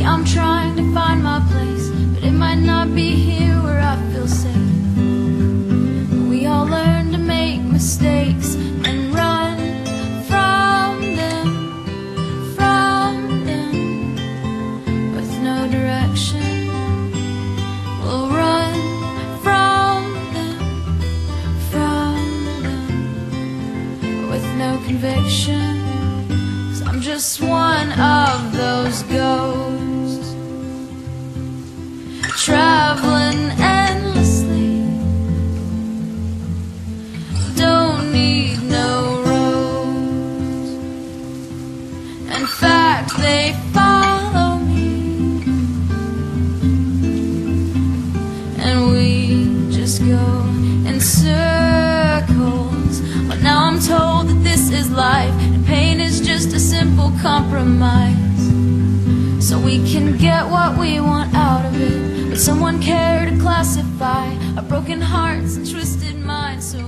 I'm trying to find my place, but it might not be here where I feel safe. We all learn to make mistakes and run from them, with no direction. We'll run from them, with no conviction. 'Cause I'm just one of those ghosts, traveling endlessly. Don't need no roads. In fact, they follow me, and we just go in circles. But now I'm told that this is life, and pain is just a simple compromise, so we can get what we want out of it. Would someone care to classify our broken hearts and twisted minds? So